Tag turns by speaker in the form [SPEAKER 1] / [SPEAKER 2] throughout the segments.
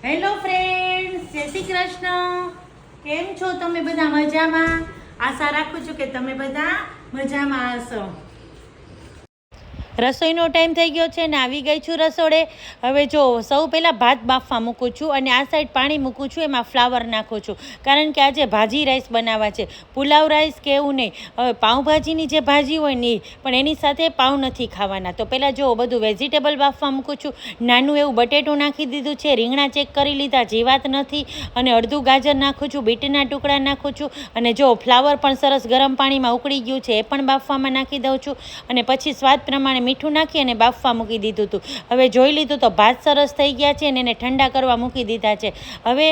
[SPEAKER 1] Hello friends, જય શ્રી કૃષ્ણ. કેમ છો તમે બધા? મજામાં? આશા રાખું છું કે તમે બધા મજામાં હશો. રસોઈનો ટાઈમ થઈ ગયો છે ને આવી ગઈ છું રસોડે. હવે જો સૌ પહેલાં ભાત બાફવા મૂકું છું અને આ સાઈડ પાણી મૂકું છું, એમાં ફ્લાવર નાખું છું કારણ કે આજે ભાજી રાઈસ બનાવવા છે. પુલાવ રાઈસ કે એવું નહીં. હવે પાઉંભાજીની જે ભાજી હોય ને પણ એની સાથે પાઉં નથી ખાવાના. તો પહેલાં જો બધું વેજીટેબલ બાફવા મૂકું છું. નાનું એવું બટેટું નાખી દીધું છે, રીંગણા ચેક કરી લીધા, જીવાત નથી, અને અડધું ગાજર નાખું છું, બીટના ટુકડા નાખું છું, અને જો ફ્લાવર પણ સરસ ગરમ પાણીમાં ઉકળી ગયું છે એ પણ બાફવામાં નાખી દઉં છું. અને પછી સ્વાદ પ્રમાણે મીઠું નાખી અને બાફવા મૂકી દીધું હતું. હવે જોઈ લીધું તો ભાત સરસ થઈ ગયા છે અને એને ઠંડા કરવા મૂકી દીધા છે. હવે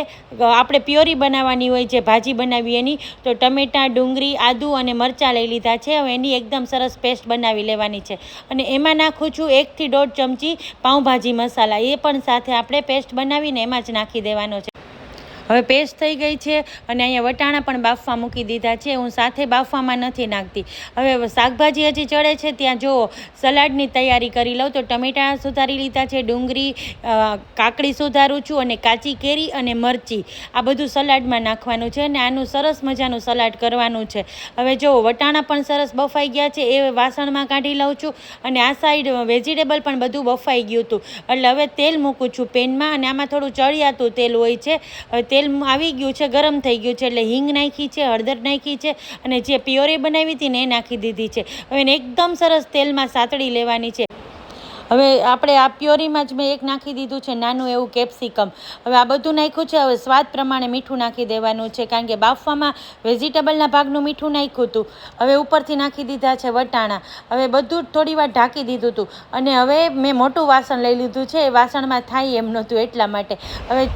[SPEAKER 1] આપણે પ્યોરી બનાવવાની હોય છે ભાજી બનાવી એની, તો ટમેટાં, ડુંગળી, આદુ અને મરચાં લઈ લીધા છે. હવે એની એકદમ સરસ પેસ્ટ બનાવી લેવાની છે અને એમાં નાખું છું 1 થી 1.5 ચમચી પાઉંભાજી મસાલા. એ પણ સાથે આપણે પેસ્ટ બનાવીને એમાં જ નાખી દેવાનો છે. હવે પેસ્ટ થઈ ગઈ છે અને અહીંયા વટાણા પણ બાફવા મૂકી દીધા છે. હું સાથે બાફવામાં નથી નાખતી. હવે શાકભાજી હજી ચડે છે ત્યાં જો સલાડની તૈયારી કરી લઉં. તો ટમેટાં સુધારી લીધા છે, ડુંગળી, કાકડી સુધારું છું, અને કાચી કેરી અને મરચી આ બધું સલાડમાં નાખવાનું છે અને આનું સરસ મજાનું સલાડ કરવાનું છે. હવે જો વટાણા પણ સરસ બફાઈ ગયા છે, એ વાસણમાં કાઢી લઉં છું. અને આ સાઈડ વેજીટેબલ પણ બધું બફાઈ ગયું હતું એટલે હવે તેલ મૂકું છું પેનમાં, અને આમાં થોડું ચડિયાતું તેલ હોય છે. તેલ આવી ગયું છે, ગરમ થઈ ગયું છે એટલે હિંગ નાખી છે, હળદર નાખી છે, અને જે પ્યોરી બનાવી હતી ને એ નાખી દીધી છે. હવે એને એકદમ સરસ તેલમાં સાતળી લેવાની છે. હવે આપણે આ પ્યોરીમાં જ મેં એક નાખી દીધું છે નાનું એવું કેપ્સિકમ. હવે આ બધું નાખ્યું છે. હવે સ્વાદ પ્રમાણે મીઠું નાખી દેવાનું છે કારણ કે બાફવામાં વેજીટેબલના ભાગનું મીઠું નાખ્યું હતું. હવે ઉપરથી નાખી દીધા છે વટાણા. હવે બધું થોડી વાર ઢાંકી દીધું હતું અને હવે મેં મોટું વાસણ લઈ લીધું છે. એ વાસણમાં થાય એમ નહોતું એટલા માટે.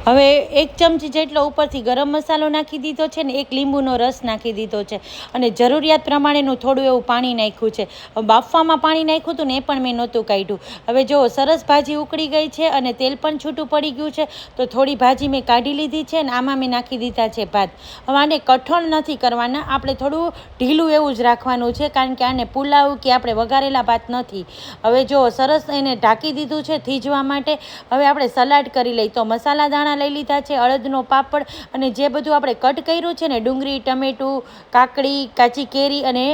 [SPEAKER 1] હવે 1 ચમચી જેટલો ઉપરથી ગરમ મસાલો નાખી દીધો છે ને 1 લીંબુનો રસ નાખી દીધો છે અને જરૂરિયાત પ્રમાણેનું થોડું એવું પાણી નાખ્યું છે. બાફવામાં પાણી નાખ્યું હતું ને એ પણ મેં નહોતું કાઢ્યું. હવે જો સરસ ભાજી ઉકળી ગઈ છે અને તેલ પણ છૂટું પડી ગયું છે, તો થોડી ભાજી મેં કાઢી લીધી છે અને આમાં મેં નાખી દીધા છે ભાત. હવે આને કઠણ નથી કરવાના, આપણે થોડું ઢીલું એવું જ રાખવાનું છે કારણ કે આને પુલાવ કે આપણે વઘારેલા ભાત નથી. હવે જો સરસ એને ઢાંકી દીધું છે થીજવા માટે. હવે આપણે સલાડ કરી લઈએ. તો મસાલા દાણા લઈ લીધા છે, અડદનો પાપડ, અને જે બધું આપણે કટ કર્યું છે ને ડુંગળી, ટમેટું, કાકડી, કાચી કેરી અને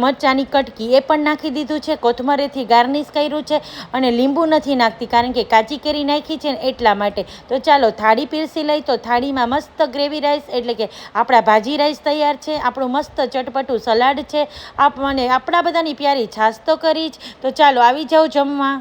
[SPEAKER 1] મરચાંની કટકી એ પણ નાખી દીધું છે. કોથમરેથી ગાર્નિશ કર્યું છે અને લીંબુ નથી નાખતી કારણ કે કાચી કેરી નાખી છે ને એટલા માટે. તો ચાલો થાળી પીરસી લઈ. તો થાળીમાં મસ્ત ગ્રેવી રાઈસ એટલે કે આપણા ભાજી રાઈસ તૈયાર છે, આપણું મસ્ત ચટપટું સલાડ છે, આપણા બધાની પ્યારી છાશ તો કરી જ. તો ચાલો આવી જાઓ જમવા.